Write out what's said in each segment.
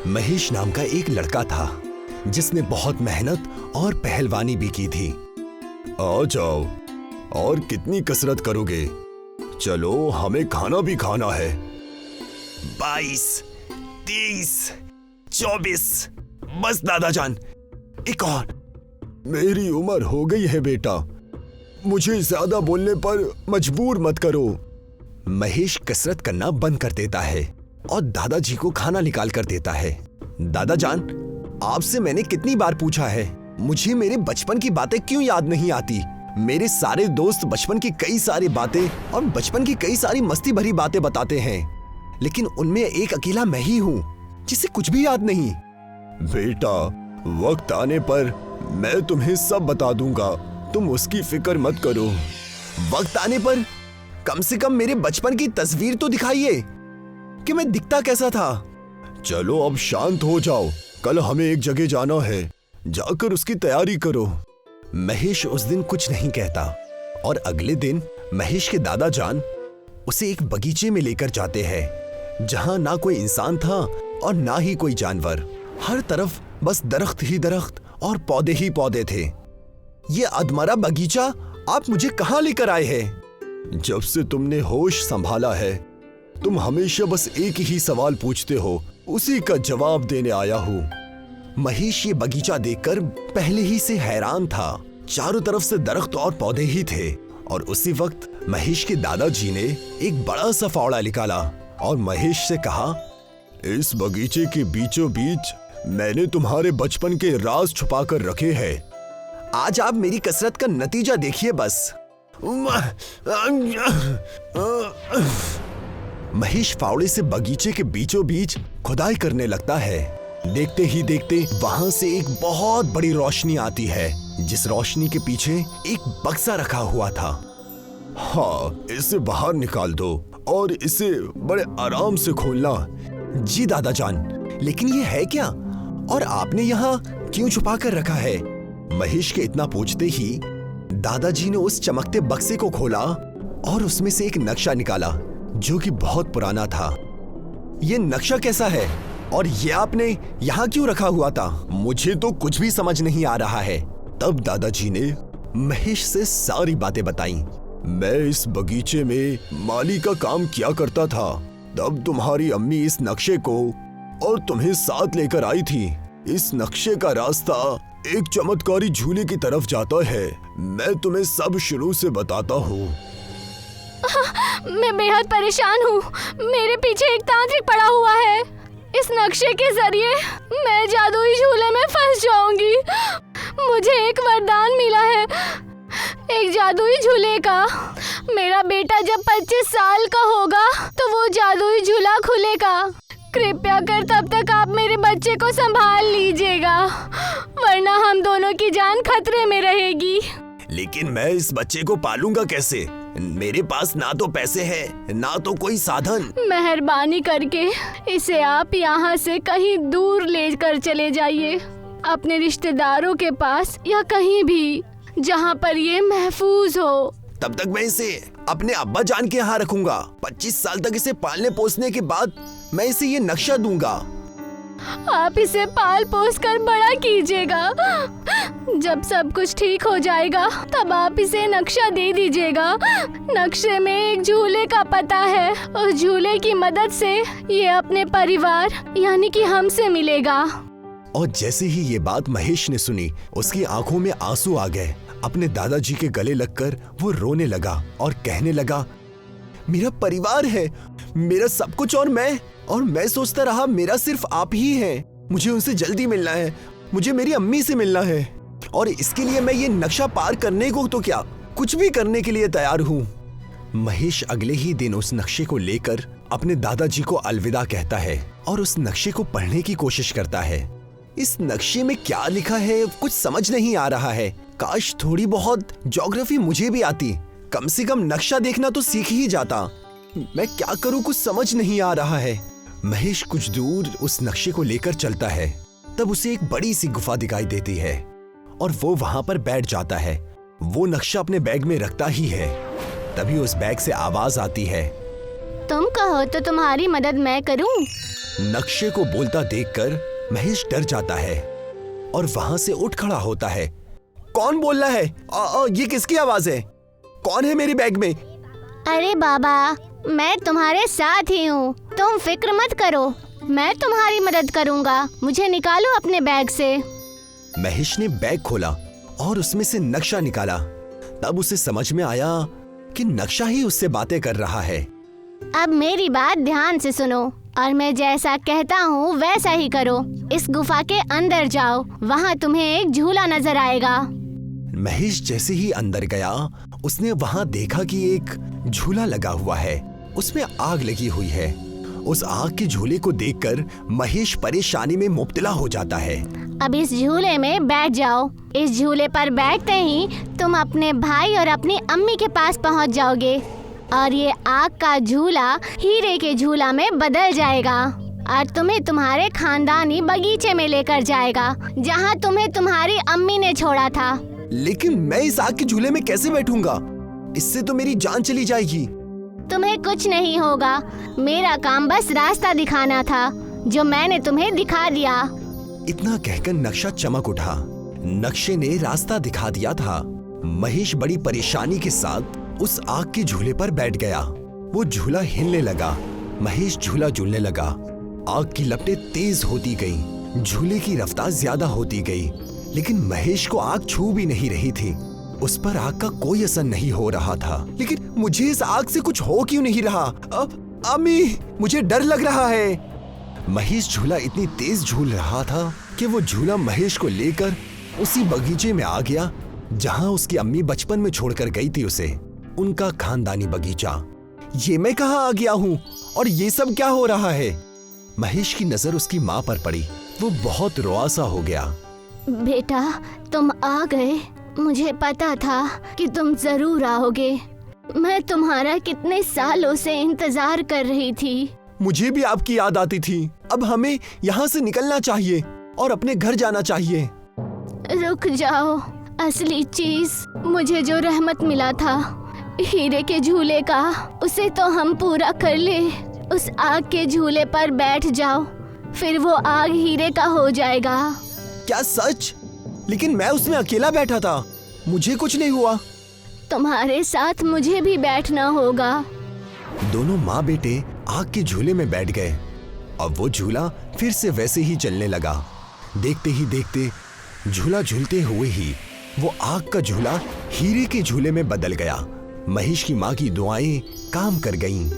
महेश नाम का एक लड़का था जिसने बहुत मेहनत और पहलवानी भी की थी। आ जाओ, और कितनी कसरत करोगे? चलो, हमें खाना भी खाना है। 22, 23, 24, बस दादाजान, एक और। मेरी उम्र हो गई है बेटा, मुझे ज्यादा बोलने पर मजबूर मत करो। महेश कसरत करना बंद कर देता है और दादाजी को खाना निकाल कर देता है। दादाजान, आपसे मैंने कितनी बार पूछा है, मुझे मेरे बचपन की बातें क्यों याद नहीं आती? मेरे सारे दोस्त बचपन की कई सारी बातें और बचपन की कई सारी मस्ती भरी बातें बताते हैं, लेकिन उनमें एक अकेला मैं ही हूँ जिसे कुछ भी याद नहीं। बेटा, वक्त आने पर मैं तुम्हें सब बता दूंगा, तुम उसकी फिक्र मत करो। वक्त आने पर कम से कम मेरे बचपन की तस्वीर तो दिखाइए कि मैं दिखता कैसा था। चलो अब शांत हो जाओ, कल हमें एक जगह जाना है, जाकर उसकी तैयारी करो। महेश उस दिन कुछ नहीं कहता और अगले दिन महेश के दादाजान उसे एक बगीचे में लेकर जाते हैं जहां ना कोई इंसान था और ना ही कोई जानवर। हर तरफ बस दरख्त ही दरख्त और पौधे ही पौधे थे। ये अधमरा बगीचा आप मुझे कहां लेकर आए हैं? जब से तुमने होश संभाला है तुम हमेशा बस एक ही सवाल पूछते हो, उसी का जवाब देने आया हूँ। महेश ये बगीचा देखकर पहले ही से हैरान था। चारों तरफ से दरख्त और पौधे ही थे और उसी वक्त महेश के दादाजी ने एक बड़ा सा फावड़ा निकाला और महेश से कहा, इस बगीचे के बीचों बीच मैंने तुम्हारे बचपन के राज छुपा कर रखे हैं। आज आप मेरी कसरत का नतीजा देखिए बस। महेश फावड़े से बगीचे के बीचों बीच खुदाई करने लगता है। देखते ही देखते वहां से एक बहुत बड़ी रोशनी आती है, जिस रोशनी के पीछे एक बक्सा रखा हुआ था। हाँ, इसे बाहर निकाल दो और इसे बड़े आराम से खोलना। जी दादाजान, लेकिन ये है क्या और आपने यहाँ क्यों छुपा कर रखा है? महेश के इतना पूछते ही दादाजी ने उस चमकते बक्से को खोला और उसमें से एक नक्शा निकाला जो कि बहुत पुराना था। ये नक्शा कैसा है और ये आपने यहाँ क्यों रखा हुआ था? मुझे तो कुछ भी समझ नहीं आ रहा है। तब दादाजी ने महेश से सारी बातें बताई। मैं इस बगीचे में माली का काम किया करता था, तब तुम्हारी अम्मी इस नक्शे को और तुम्हें साथ लेकर आई थी। इस नक्शे का रास्ता एक चमत्कारी झूले की तरफ जाता है। मैं तुम्हें सब शुरू से बताता हूँ। मैं बेहद परेशान हूँ। मेरे पीछे एक तांत्रिक पड़ा हुआ है। इस नक्शे के जरिए मैं जादुई झूले में फंस जाऊंगी। मुझे एक वरदान मिला है, एक जादुई झूले का। मेरा बेटा जब 25 साल का होगा तो वो जादुई झूला खुलेगा। कृपया कर तब तक आप मेरे बच्चे को संभाल लीजिएगा, वरना हम दोनों की जान खतरे में रहेगी। लेकिन मैं इस बच्चे को पालूंगा कैसे? मेरे पास ना तो पैसे हैं, ना तो कोई साधन। मेहरबानी करके इसे आप यहाँ से कहीं दूर लेकर चले जाइए, अपने रिश्तेदारों के पास या कहीं भी जहाँ पर ये महफूज हो। तब तक मैं इसे अपने अब्बा जान के यहाँ रखूंगा। 25 साल तक इसे पालने पोसने के बाद मैं इसे ये नक्शा दूंगा। आप इसे पाल पोस कर बड़ा कीजिएगा। जब सब कुछ ठीक हो जाएगा तब आप इसे नक्शा दे दीजिएगा। नक्शे में एक झूले का पता है। उस झूले की मदद से ये अपने परिवार यानी कि हमसे मिलेगा। और जैसे ही ये बात महेश ने सुनी, उसकी आंखों में आंसू आ गए। अपने दादाजी के गले लगकर वो रोने लगा और कहने लगा, मेरा परिवार है, मेरा सब कुछ, और मैं सोचता रहा मेरा सिर्फ आप ही हैं। मुझे उनसे जल्दी मिलना है, मुझे मेरी अम्मी से मिलना है, और इसके लिए मैं ये नक्शा पार करने को तो क्या, कुछ भी करने के लिए तैयार हूँ। महेश अगले ही दिन उस नक्शे को लेकर अपने दादाजी को अलविदा कहता है और उस नक्शे को पढ़ने की कोशिश करता है। इस नक्शे में क्या लिखा है कुछ समझ नहीं आ रहा है। काश थोड़ी बहुत ज्योग्राफी मुझे भी आती, कम से कम नक्शा देखना तो सीख ही जाता। मैं क्या करूं, कुछ समझ नहीं आ रहा है। महेश कुछ दूर उस नक्शे को लेकर चलता है, तब उसे एक बड़ी सी गुफा दिखाई देती है और वो वहां पर बैठ जाता है। वो नक्शा अपने बैग में रखता ही है, तभी उस बैग से आवाज आती है, तुम कहो तो तुम्हारी मदद मैं करूं। नक्शे को बोलता देखकर महेश डर जाता है और वहां से उठ खड़ा होता है। कौन बोल रहा है? ये किसकी आवाज है? कौन है मेरी बैग में? अरे बाबा, मैं तुम्हारे साथ ही हूँ, तुम फिक्र मत करो, मैं तुम्हारी मदद करूँगा। मुझे निकालो अपने बैग से। महेश ने बैग खोला और उसमें से नक्शा निकाला। तब उसे समझ में आया कि नक्शा ही उससे बातें कर रहा है। अब मेरी बात ध्यान से सुनो और मैं जैसा कहता हूँ वैसा ही करो। इस गुफा के अंदर जाओ, वहाँ तुम्हें एक झूला नजर आएगा। महेश जैसे ही अंदर गया, उसने वहाँ देखा कि एक झूला लगा हुआ है, उसमें आग लगी हुई है। उस आग के झूले को देखकर महेश परेशानी में मुब्तला हो जाता है। अब इस झूले में बैठ जाओ। इस झूले पर बैठते ही तुम अपने भाई और अपनी अम्मी के पास पहुंच जाओगे और ये आग का झूला हीरे के झूला में बदल जाएगा और तुम्हें तुम्हारे खानदानी बगीचे में लेकर जाएगा, जहां तुम्हें तुम्हारी अम्मी ने छोड़ा था। लेकिन मैं इस आग के झूले में कैसे बैठूंगा? इससे तो मेरी जान चली जाएगी। तुम्हें कुछ नहीं होगा, मेरा काम बस रास्ता दिखाना था, जो मैंने तुम्हें दिखा दिया। इतना कहकर नक्शा चमक उठा। नक्शे ने रास्ता दिखा दिया था। महेश बड़ी परेशानी के साथ उस आग के झूले पर बैठ गया। वो झूला हिलने लगा। महेश झूला झूलने लगा। आग की लपटें तेज होती गईं। झूले की रफ्तार ज्यादा होती गई, लेकिन महेश को आग छू भी नहीं रही थी। उस पर आग का कोई असर नहीं हो रहा था। लेकिन मुझे इस आग से कुछ हो क्यों नहीं रहा? अम्मी, मुझे डर लग रहा है। महेश झूला इतनी तेज झूल रहा था कि वो झूला महेश को लेकर उसी बगीचे में आ गया जहां उसकी अम्मी बचपन में छोड़कर गई थी उसे, उनका खानदानी बगीचा। ये मैं कहां आ गया हूँ और ये सब क्या हो रहा है? महेश की नजर उसकी माँ पर पड़ी। वो बहुत रुआसा हो गया। बेटा, तुम आ गए। मुझे पता था कि तुम जरूर आओगे। मैं तुम्हारा कितने सालों से इंतजार कर रही थी। मुझे भी आपकी याद आती थी। अब हमें यहाँ से निकलना चाहिए और अपने घर जाना चाहिए। रुक जाओ, असली चीज, मुझे जो रहमत मिला था हीरे के झूले का, उसे तो हम पूरा कर ले। उस आग के झूले पर बैठ जाओ, फिर वो आग हीरे का हो जाएगा। क्या सच? लेकिन मैं उसमें अकेला बैठा था, मुझे कुछ नहीं हुआ। तुम्हारे साथ मुझे भी बैठना होगा। दोनों माँ बेटे आग के झूले में बैठ गए। अब वो झूला फिर से वैसे ही चलने लगा। देखते ही देखते झूला झूलते हुए ही वो आग का झूला हीरे के झूले में बदल गया। महेश की माँ की दुआएं काम कर गईं,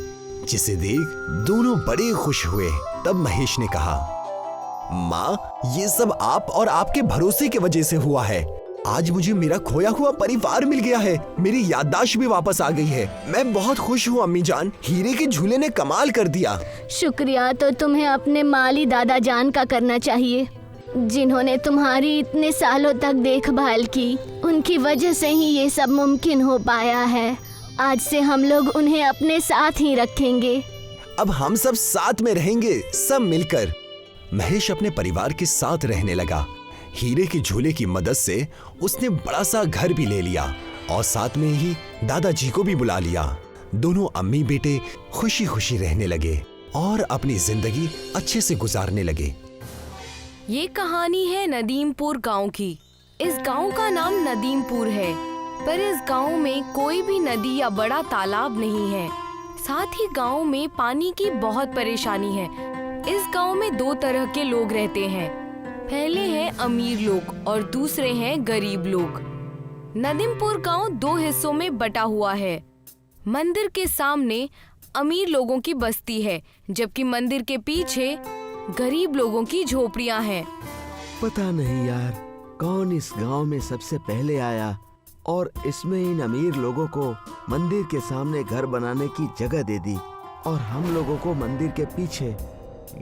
जिसे देख दोनों बड़े खुश हुए। तब महेश ने कहा, माँ, ये सब आप और आपके भरोसे की वजह से हुआ है। आज मुझे मेरा खोया हुआ परिवार मिल गया है। मेरी याददाश्त भी वापस आ गई है। मैं बहुत खुश हूँ अम्मी जान। हीरे के झूले ने कमाल कर दिया। शुक्रिया तो तुम्हें अपने माली दादा जान का करना चाहिए, जिन्होंने तुम्हारी इतने सालों तक देखभाल की। उनकी वजह से ही ये सब मुमकिन हो पाया है। आज से हम लोग उन्हें अपने साथ ही रखेंगे। अब हम सब साथ में रहेंगे, सब मिलकर। महेश अपने परिवार के साथ रहने लगा। हीरे के झूले की मदद से उसने बड़ा सा घर भी ले लिया और साथ में ही दादाजी को भी बुला लिया। दोनों अम्मी बेटे खुशी खुशी रहने लगे और अपनी जिंदगी अच्छे से गुजारने लगे। ये कहानी है नदीमपुर गांव की। इस गांव का नाम नदीमपुर है, पर इस गांव में कोई भी नदी या बड़ा तालाब नहीं है। साथ ही गांव में पानी की बहुत परेशानी है। इस गांव में दो तरह के लोग रहते हैं। पहले हैं अमीर लोग और दूसरे हैं गरीब लोग। नदीमपुर गांव दो हिस्सों में बटा हुआ है। मंदिर के सामने अमीर लोगों की बस्ती है, जबकि मंदिर के पीछे गरीब लोगों की झोपड़ियां हैं। पता नहीं यार, कौन इस गांव में सबसे पहले आया और इसमें इन अमीर लोगों को मंदिर के सामने घर बनाने की जगह दे दी और हम लोगों को मंदिर के पीछे।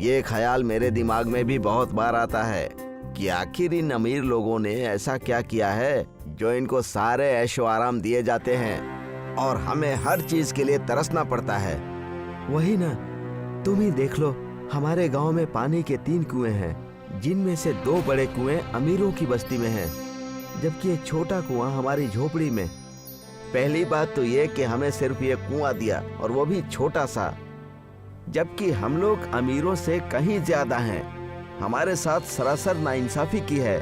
ये ख्याल मेरे दिमाग में भी बहुत बार आता है कि आखिर इन अमीर लोगों ने ऐसा क्या किया है जो इनको सारे ऐशो आराम दिए जाते हैं और हमें हर चीज के लिए तरसना पड़ता है। वही ना, तुम ही देख लो, हमारे गांव में पानी के 3 कुएं हैं, जिनमें से 2 बड़े कुएं अमीरों की बस्ती में हैं, जबकि एक छोटा कुआं हमारी झोपड़ी में। पहली बात तो ये कि हमें सिर्फ ये कुआं दिया और वो भी छोटा सा। जबकि हम लोग अमीरों से कहीं ज्यादा हैं। हमारे साथ सरासर नाइंसाफी की है।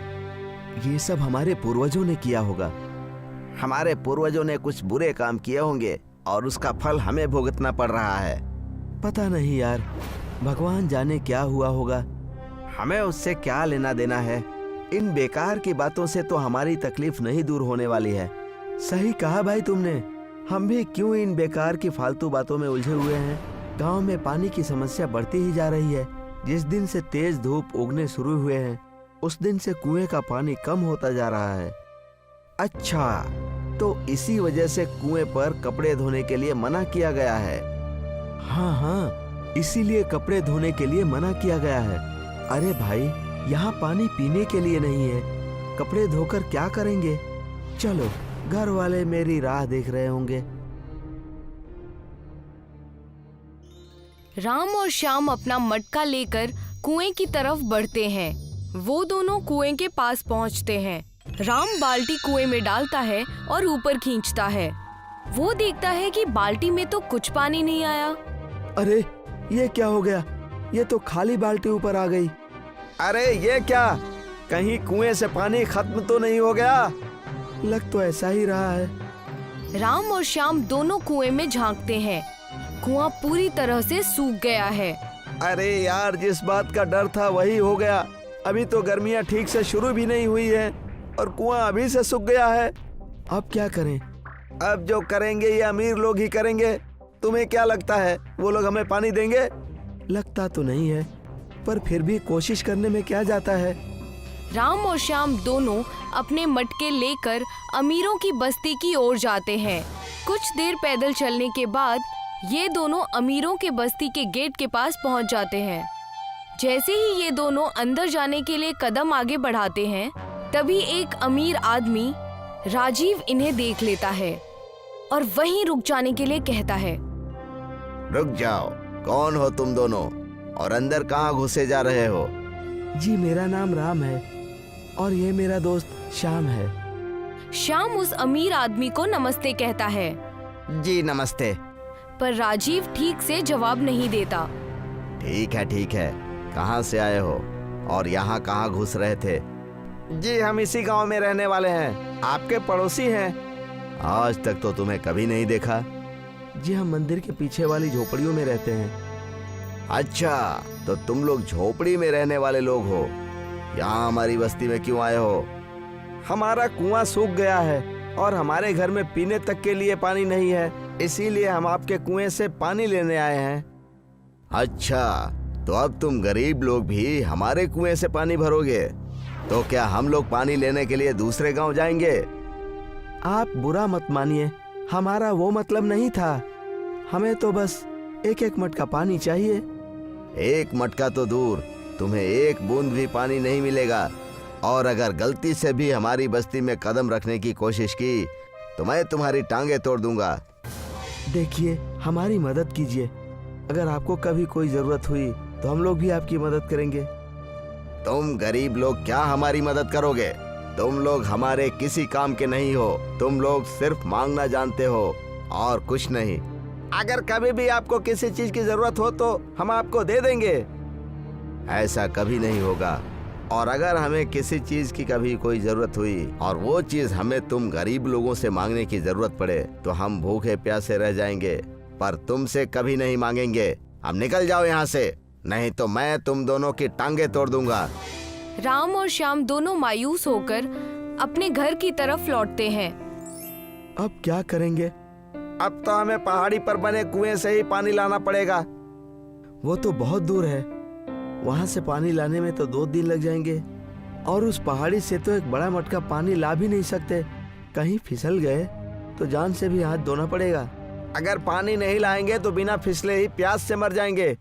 ये सब हमारे पूर्वजों ने किया होगा। हमारे पूर्वजों ने कुछ बुरे काम किए होंगे और उसका फल हमें भुगतना पड़ रहा है। पता नहीं यार, भगवान जाने क्या हुआ होगा। हमें उससे क्या लेना देना है। इन बेकार की बातों से तो हमारी तकलीफ नहीं दूर होने वाली है। सही कहा भाई तुमने। हम भी क्यों इन बेकार की फालतू बातों में उलझे हुए हैं। गांव में पानी की समस्या बढ़ती ही जा रही है। जिस दिन से तेज धूप उगने शुरू हुए हैं उस दिन से कुएं का पानी कम होता जा रहा है। अच्छा, तो इसी वजह से कुएं पर कपड़े धोने के लिए मना किया गया है। हाँ, इसीलिए कपड़े धोने के लिए मना किया गया है। अरे भाई, यहाँ पानी पीने के लिए नहीं है। कपड़े धोकर क्या करेंगे। चलो, घर वाले मेरी राह देख रहे होंगे। राम और श्याम अपना मटका लेकर कुएं की तरफ बढ़ते हैं। वो दोनों कुएं के पास पहुंचते हैं। राम बाल्टी कुएं में डालता है और ऊपर खींचता है। वो देखता है कि बाल्टी में तो कुछ पानी नहीं आया। अरे, ये क्या हो गया। ये तो खाली बाल्टी ऊपर आ गई। अरे ये क्या, कहीं कुएं से पानी खत्म तो नहीं हो गया। लग तो ऐसा ही रहा है। राम और श्याम दोनों कुएं में झांकते हैं। कुआं पूरी तरह से सूख गया है। अरे यार, जिस बात का डर था वही हो गया। अभी तो गर्मियां ठीक से शुरू भी नहीं हुई है और कुआं अभी से सूख गया है। अब क्या करें। अब जो करेंगे ये अमीर लोग ही करेंगे। तुम्हें क्या लगता है वो लोग हमें पानी देंगे। लगता तो नहीं है, पर फिर भी कोशिश करने में क्या जाता है। राम और श्याम दोनों अपने मटके लेकर अमीरों की बस्ती की ओर जाते हैं। कुछ देर पैदल चलने के बाद ये दोनों अमीरों के बस्ती के गेट के पास पहुंच जाते हैं। जैसे ही ये दोनों अंदर जाने के लिए कदम आगे बढ़ाते हैं, तभी एक अमीर आदमी राजीव इन्हें देख लेता है और वहीं रुक जाने के लिए कहता है। रुक जाओ, कौन हो तुम दोनों और अंदर कहाँ घुसे जा रहे हो। जी, मेरा नाम राम है और ये मेरा दोस्त श्याम है। श्याम उस अमीर आदमी को नमस्ते कहता है। जी नमस्ते। पर राजीव ठीक से जवाब नहीं देता। ठीक है, कहाँ से आए हो और यहाँ कहाँ घुस रहे थे। जी, हम इसी गांव में रहने वाले हैं, आपके पड़ोसी हैं। आज तक तो तुम्हें कभी नहीं देखा। जी, हम मंदिर के पीछे वाली झोपड़ियों में रहते हैं। अच्छा, तो तुम लोग झोपड़ी में रहने वाले लोग हो। यहाँ हमारी बस्ती में क्यों आए हो। हमारा कुआं सूख गया है और हमारे घर में पीने तक के लिए पानी नहीं है, इसीलिए हम आपके कुएं से पानी लेने आए हैं। अच्छा, तो अब तुम गरीब लोग भी हमारे कुएं से पानी भरोगे। तो क्या हम लोग पानी लेने के लिए दूसरे गांव जाएंगे। आप बुरा मत मानिए, हमारा वो मतलब नहीं था। हमें तो बस एक एक मटका पानी चाहिए। एक मटका तो दूर, तुम्हें एक बूंद भी पानी नहीं मिलेगा। और अगर गलती से भी हमारी बस्ती में कदम रखने की कोशिश की तो मैं तुम्हारी टांगे तोड़ दूंगा। देखिए, हमारी मदद कीजिए। अगर आपको कभी कोई जरूरत हुई तो हम लोग भी आपकी मदद करेंगे। तुम गरीब लोग क्या हमारी मदद करोगे। तुम लोग हमारे किसी काम के नहीं हो। तुम लोग सिर्फ मांगना जानते हो और कुछ नहीं। अगर कभी भी आपको किसी चीज की जरूरत हो तो हम आपको दे देंगे। ऐसा कभी नहीं होगा। और अगर हमें किसी चीज की कभी कोई जरूरत हुई और वो चीज हमें तुम गरीब लोगों से मांगने की जरूरत पड़े तो हम भूखे प्यासे रह जाएंगे, पर तुमसे कभी नहीं मांगेंगे। अब निकल जाओ यहाँ से, नहीं तो मैं तुम दोनों की टांगे तोड़ दूंगा। राम और श्याम दोनों मायूस होकर अपने घर की तरफ लौटते हैं। अब क्या करेंगे। अब तो हमें पहाड़ी पर बने कुएं से ही पानी लाना पड़ेगा। वो तो बहुत दूर है, वहाँ से पानी लाने में तो 2 दिन लग जाएंगे। और उस पहाड़ी से तो एक बड़ा मटका पानी ला भी नहीं सकते। कहीं फिसल गए तो जान से भी हाथ धोना पड़ेगा। अगर पानी नहीं लाएंगे तो बिना फिसले ही प्यास से मर जाएंगे।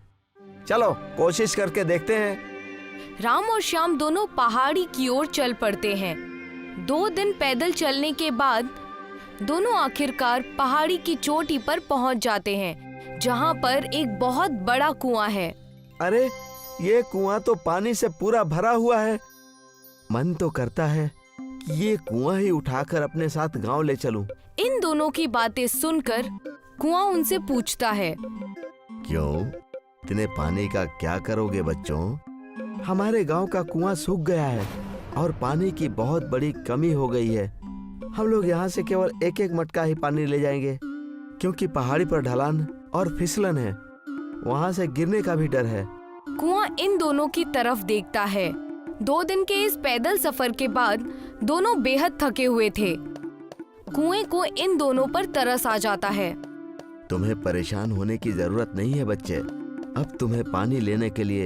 चलो कोशिश करके देखते हैं। राम और श्याम दोनों पहाड़ी की ओर चल पड़ते हैं। 2 दिन पैदल चलने के बाद दोनों आखिरकार पहाड़ी की चोटी पर पहुंच जाते हैं, जहां पर एक बहुत बड़ा कुआं है। अरे, ये कुआं तो पानी से पूरा भरा हुआ है। मन तो करता है कि ये कुआं ही उठाकर अपने साथ गांव ले चलूं। इन दोनों की बातें सुनकर कुआं उनसे पूछता है। क्यों, इतने पानी का क्या करोगे बच्चों? हमारे गांव का कुआं सूख गया है और पानी की बहुत बड़ी कमी हो गई है। हम लोग यहाँ से केवल एक एक मटका ही पानी ले जाएंगे, क्योंकि पहाड़ी पर ढलान और फिसलन है, वहाँ से गिरने का भी डर है। कुआं इन दोनों की तरफ देखता है। 2 दिन के इस पैदल सफर के बाद दोनों बेहद थके हुए थे। कुएं को इन दोनों पर तरस आ जाता है। तुम्हें परेशान होने की जरूरत नहीं है बच्चे। अब तुम्हें पानी लेने के लिए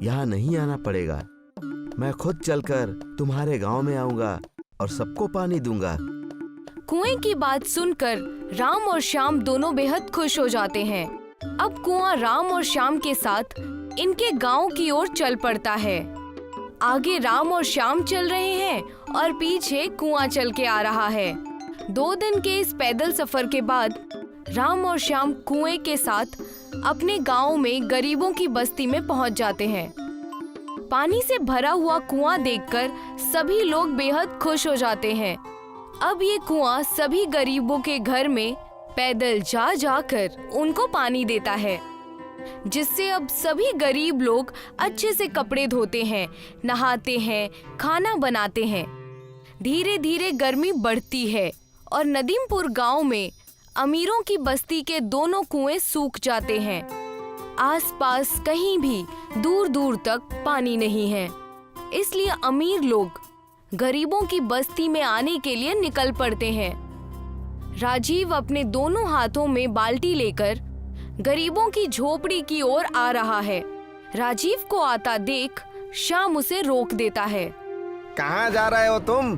यहाँ नहीं आना पड़ेगा। मैं खुद चलकर तुम्हारे गांव में आऊंगा और सबको पानी दूंगा। कुएं की बात सुनकर राम और श्याम दोनों बेहद खुश हो जाते हैं। अब कुआं राम और श्याम के साथ इनके गांव की ओर चल पड़ता है। आगे राम और श्याम चल रहे हैं और पीछे कुआं चल के आ रहा है। 2 दिन के इस पैदल सफर के बाद राम और श्याम कुएं के साथ अपने गांव में गरीबों की बस्ती में पहुंच जाते हैं। पानी से भरा हुआ कुआं देखकर सभी लोग बेहद खुश हो जाते हैं। अब ये कुआं सभी गरीबों के घर में पैदल जा जाकर उनको पानी देता है, जिससे अब सभी गरीब लोग अच्छे से कपड़े धोते हैं, नहाते हैं, खाना बनाते हैं। धीरे धीरे गर्मी बढ़ती है और नदीमपुर गांव में अमीरों की बस्ती के दोनों कुएं सूख जाते हैं। आसपास कहीं भी दूर दूर तक पानी नहीं है, इसलिए अमीर लोग गरीबों की बस्ती में आने के लिए निकल पड़ते हैं। राजीव अपने दोनों हाथों में बाल्टी लेकर गरीबों की झोपड़ी की ओर आ रहा है। राजीव को आता देख श्याम उसे रोक देता है। कहाँ जा रहे हो तुम?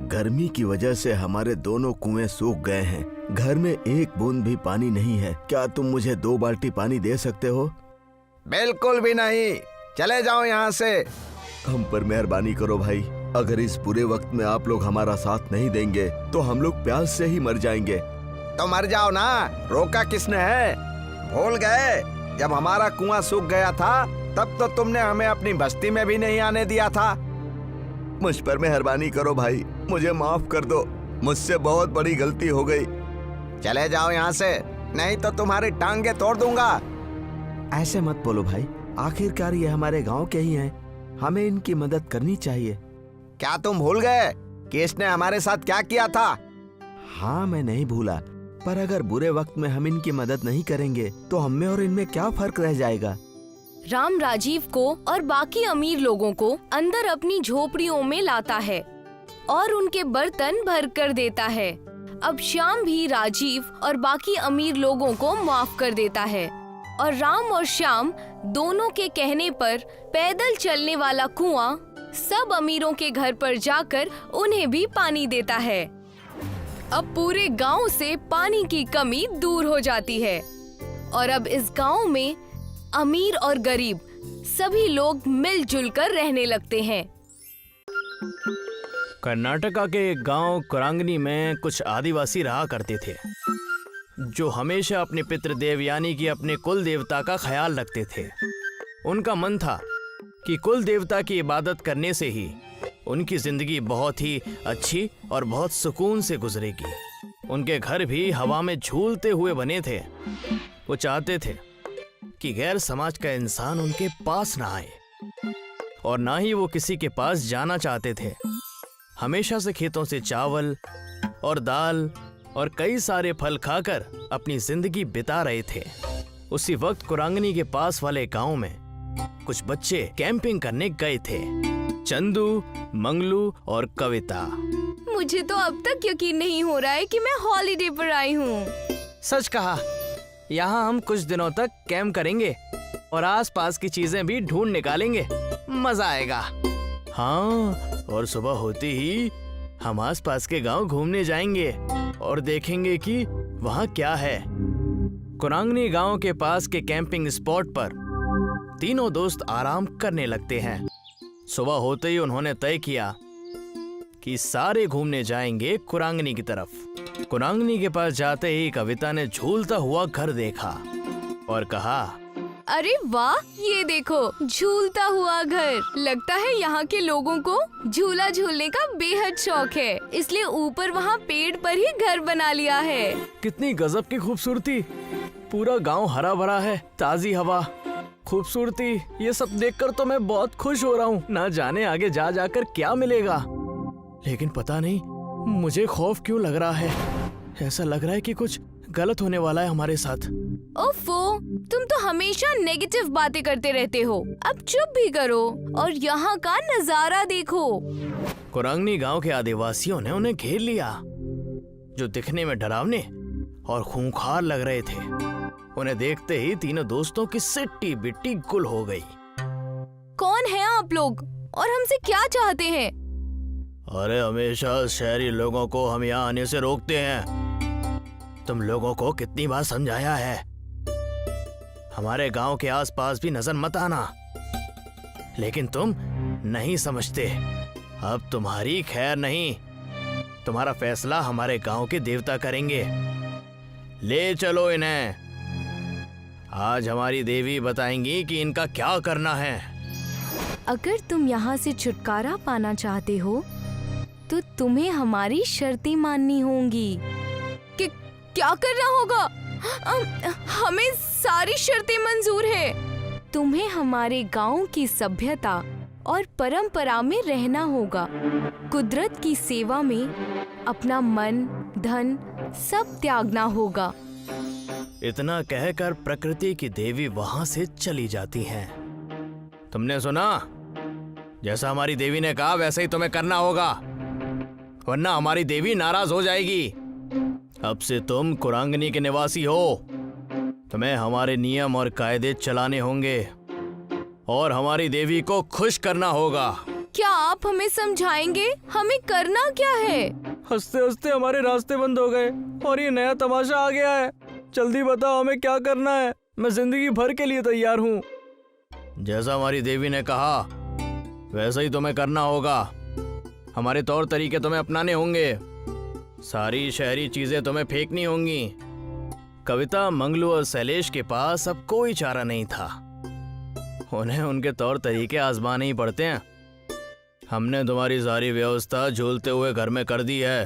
गर्मी की वजह से हमारे दोनों कुएं सूख गए हैं। घर में एक बूंद भी पानी नहीं है। क्या तुम मुझे 2 बाल्टी पानी दे सकते हो? बिल्कुल भी नहीं, चले जाओ यहाँ से। हम पर मेहरबानी करो भाई। अगर इस बुरे वक्त में आप लोग हमारा साथ नहीं देंगे तो हम लोग प्यास से ही मर जाएंगे। तो मर जाओ ना, रोका किसने है? भूल गए जब हमारा कुआं सूख गया था तब तो तुमने हमें अपनी बस्ती में भी नहीं आने दिया था। मुझ पर मेहरबानी करो भाई, मुझे माफ कर दो। मुझसे बहुत बड़ी गलती हो गई। चले जाओ यहाँ से, नहीं तो तुम्हारी टांगे तोड़ दूंगा। ऐसे मत बोलो भाई, आखिरकार ये हमारे गांव के ही हैं। हमें इनकी मदद करनी चाहिए। क्या तुम भूल गए कि इसने हमारे साथ क्या किया था? हाँ, मैं नहीं भूला, पर अगर बुरे वक्त में हम इनकी मदद नहीं करेंगे तो हम में और इनमें क्या फर्क रह जाएगा? राम राजीव को और बाकी अमीर लोगों को अंदर अपनी झोपड़ियों में लाता है और उनके बर्तन भर कर देता है। अब श्याम भी राजीव और बाकी अमीर लोगों को माफ कर देता है और राम और श्याम दोनों के कहने पर पैदल चलने वाला कुआं सब अमीरों के घर पर जाकर उन्हें भी पानी देता है। अब पूरे गांव से पानी की कमी दूर हो जाती है और अब इस गांव में अमीर और गरीब सभी लोग मिलजुल कर रहने लगते हैं। कर्नाटका के एक गांव कुरांगनी में कुछ आदिवासी रहा करते थे, जो हमेशा अपने पितृदेव यानी कि अपने कुल देवता का ख्याल रखते थे। उनका मन था कि कुल देवता की इबादत करने से ही उनकी जिंदगी बहुत ही अच्छी और बहुत सुकून से गुजरेगी। उनके घर भी हवा में झूलते हुए बने थे। वो चाहते थे कि गैर समाज का इंसान उनके पास ना आए और ना ही वो किसी के पास जाना चाहते थे। हमेशा से खेतों से चावल और दाल और कई सारे फल खाकर अपनी जिंदगी बिता रहे थे। उसी वक्त कुरांगनी के पास वाले गांव में कुछ बच्चे कैंपिंग करने गए थे। चंदू, मंगलू और कविता। मुझे तो अब तक यकीन नहीं हो रहा है कि मैं हॉलिडे पर आई हूँ। सच कहा, यहाँ हम कुछ दिनों तक कैंप करेंगे और आसपास की चीजें भी ढूंढ निकालेंगे। मजा आएगा। हाँ, और सुबह होते ही हम आसपास के गांव घूमने जाएंगे और देखेंगे कि वहाँ क्या है। कुरांगनी गांव के पास के कैंपिंग स्पॉट पर तीनों दोस्त आराम करने लगते हैं। सुबह होते ही उन्होंने तय किया कि सारे घूमने जाएंगे कुरांगनी की तरफ। कुरांगनी के पास जाते ही कविता ने झूलता हुआ घर देखा और कहा, अरे वाह, ये देखो झूलता हुआ घर। लगता है यहाँ के लोगों को झूला झूलने का बेहद शौक है, इसलिए ऊपर वहाँ पेड़ पर ही घर बना लिया है। कितनी गजब की खूबसूरती। पूरा गांव हरा भरा है, ताजी हवा, खूबसूरती, ये सब देखकर तो मैं बहुत खुश हो रहा हूँ। ना जाने आगे जा जाकर क्या मिलेगा, लेकिन पता नहीं मुझे खौफ क्यों लग रहा है। ऐसा लग रहा है कि कुछ गलत होने वाला है हमारे साथ। ओफो, तुम तो हमेशा नेगेटिव बातें करते रहते हो। अब चुप भी करो और यहाँ का नजारा देखो। कुरंगनी गांव के आदिवासियों ने उन्हें घेर लिया, जो दिखने में डरावने और खूंखार लग रहे थे। उन्हें देखते ही तीनों दोस्तों की सिट्टी बिट्टी गुल हो गई। कौन है आप लोग और हमसे क्या चाहते हैं? अरे हमेशा शहरी लोगों को हम यहाँ आने से रोकते हैं। तुम लोगों को कितनी बार समझाया है, हमारे गांव के आसपास भी नजर मत आना, लेकिन तुम नहीं समझते। अब तुम्हारी खैर नहीं, तुम्हारा फैसला हमारे गांव के देवता करेंगे। ले चलो इन्हें, आज हमारी देवी बताएंगी कि इनका क्या करना है। अगर तुम यहाँ से छुटकारा पाना चाहते हो तो तुम्हें हमारी शर्तें माननी होंगी। कि क्या करना होगा? हमें सारी शर्तें मंजूर है। तुम्हें हमारे गांव की सभ्यता और परंपरा में रहना होगा। कुदरत की सेवा में अपना मन, धन सब त्यागना होगा। इतना कहकर प्रकृति की देवी वहां से चली जाती हैं। तुमने सुना? जैसा हमारी देवी ने कहा वैसा ही तुम्हें करना होगा, वरना हमारी देवी नाराज हो जाएगी। अब से तुम कुरांगनी के निवासी हो, तुम्हें हमारे नियम और कायदे चलाने होंगे और हमारी देवी को खुश करना होगा। क्या आप हमें समझाएंगे हमें करना क्या है? हंसते हंसते हमारे रास्ते बंद हो गए और ये नया तमाशा आ गया है। जल्दी बताओ हमें क्या करना है, मैं जिंदगी भर के लिए तैयार हूँ। जैसा हमारी देवी ने कहा वैसा ही तुम्हें करना होगा। हमारे तौर तरीके तुम्हें अपनाने होंगे, सारी शहरी चीजें तुम्हें फेंकनी होंगी। कविता, मंगलू और शैलेश के पास अब कोई चारा नहीं था, उन्हें उनके तौर तरीके आजमाने ही पड़ते हैं। हमने तुम्हारी सारी व्यवस्था झूलते हुए घर में कर दी है।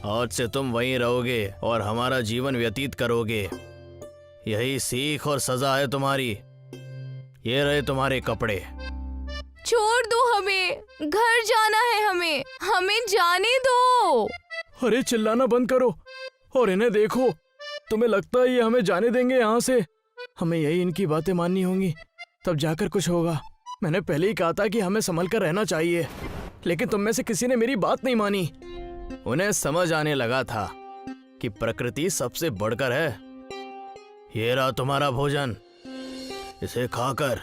आज से तुम वहीं रहोगे और हमारा जीवन व्यतीत करोगे। यही सीख और सजा है तुम्हारी। ये रहे तुम्हारे कपड़े। छोड़ दो हमें, घर जाना है हमें जाने दो। अरे चिल्लाना बंद करो और इन्हें देखो। तुम्हें लगता है ये हमें जाने देंगे यहाँ से? हमें यही इनकी बातें माननी होंगी, तब जाकर कुछ होगा। मैंने पहले ही कहा था कि हमें संभल कर रहना चाहिए, लेकिन तुम में से किसी ने मेरी बात नहीं मानी। उन्हें समझ आने लगा था कि प्रकृति सबसे बढ़कर है। ये रहा तुम्हारा भोजन, इसे खाकर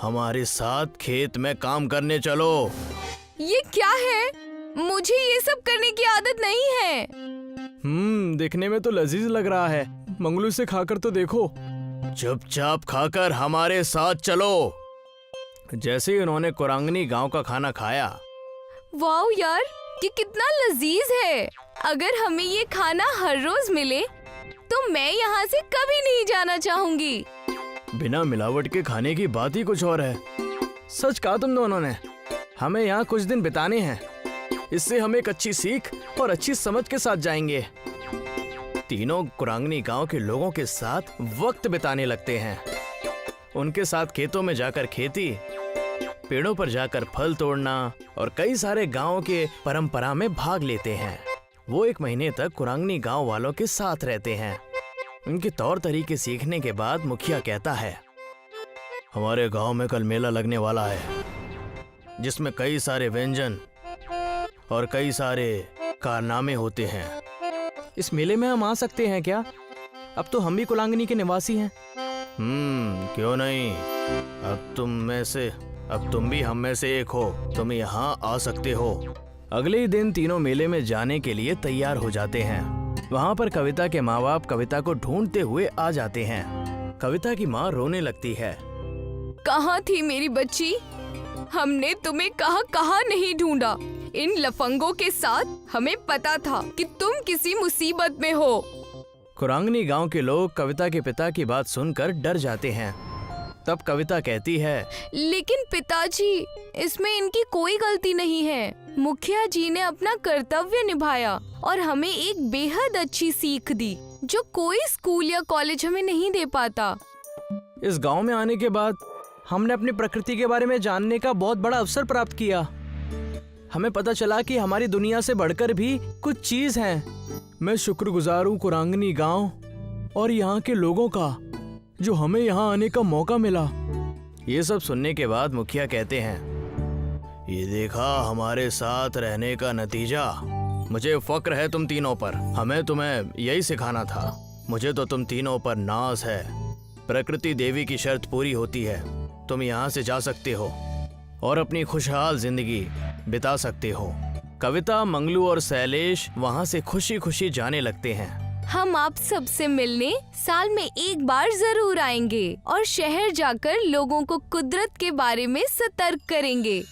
हमारे साथ खेत में काम करने चलो। ये क्या है? मुझे ये सब करने की आदत नहीं है। दिखने में तो लजीज लग रहा है, मंगलू से खाकर तो देखो। चुपचाप खाकर हमारे साथ चलो। जैसे ही उन्होंने कुरांगनी गांव का खाना खाया, वाओ यार, ये कितना लजीज है। अगर हमें ये खाना हर रोज मिले तो मैं यहाँ से कभी नहीं जाना चाहूंगी। बिना मिलावट के खाने की बात ही कुछ और है। सच कहा तुम दोनों ने, हमें यहाँ कुछ दिन बिताने हैं। इससे हम एक अच्छी सीख और अच्छी समझ के साथ जाएंगे। तीनों कुरांगनी गांव के लोगों के साथ वक्त बिताने लगते हैं। उनके साथ खेतों में जाकर खेती, पेड़ों पर जाकर फल तोड़ना और कई सारे गांव के परंपरा में भाग लेते हैं। वो 1 महीने तक कुरांगनी गांव वालों के साथ रहते हैं। उनके तौर तरीके सीखने के बाद मुखिया कहता है, हमारे गांव में कल मेला लगने वाला है, जिसमें कई सारे व्यंजन और कई सारे कारनामे होते हैं। इस मेले में हम आ सकते हैं क्या? अब तो हम भी कुलांगनी के निवासी हैं। क्यों नहीं, अब तुम भी हम में से एक हो, तुम यहाँ आ सकते हो। अगले ही दिन तीनों मेले में जाने के लिए तैयार हो जाते हैं। वहाँ पर कविता के माँ बाप कविता को ढूंढते हुए आ जाते हैं। कविता की माँ रोने लगती है। कहाँ थी मेरी बच्ची? हमने तुम्हें कहाँ नहीं ढूंढा। इन लफंगों के साथ हमें पता था कि तुम किसी मुसीबत में हो। कुरांगनी गांव के लोग कविता के पिता की बात सुनकर डर जाते हैं। तब कविता कहती है, लेकिन पिताजी, इसमें इनकी कोई गलती नहीं है। मुखिया जी ने अपना कर्तव्य निभाया और हमें एक बेहद अच्छी सीख दी, जो कोई स्कूल या कॉलेज हमें नहीं दे पाता। इस गांव में आने के बाद हमने अपनी प्रकृति के बारे में जानने का बहुत बड़ा अवसर प्राप्त किया। हमें पता चला कि हमारी दुनिया से बढ़कर भी कुछ चीज है। मैं शुक्रगुजार हूँ कुरांगनी गांव और यहाँ के लोगों का, जो हमें यहाँ आने का मौका मिला। ये सब सुनने के बाद मुखिया कहते हैं, ये देखा हमारे साथ रहने का नतीजा। मुझे फक्र है तुम तीनों पर। हमें तुम्हें यही सिखाना था। मुझे तो तुम तीनों पर नाज है। प्रकृति देवी की शर्त पूरी होती है, तुम यहाँ से जा सकते हो और अपनी खुशहाल जिंदगी बिता सकते हो। कविता, मंगलू और शैलेश वहाँ से खुशी खुशी जाने लगते हैं। हम आप सबसे मिलने साल में एक बार जरूर आएंगे और शहर जाकर लोगों को कुदरत के बारे में सतर्क करेंगे।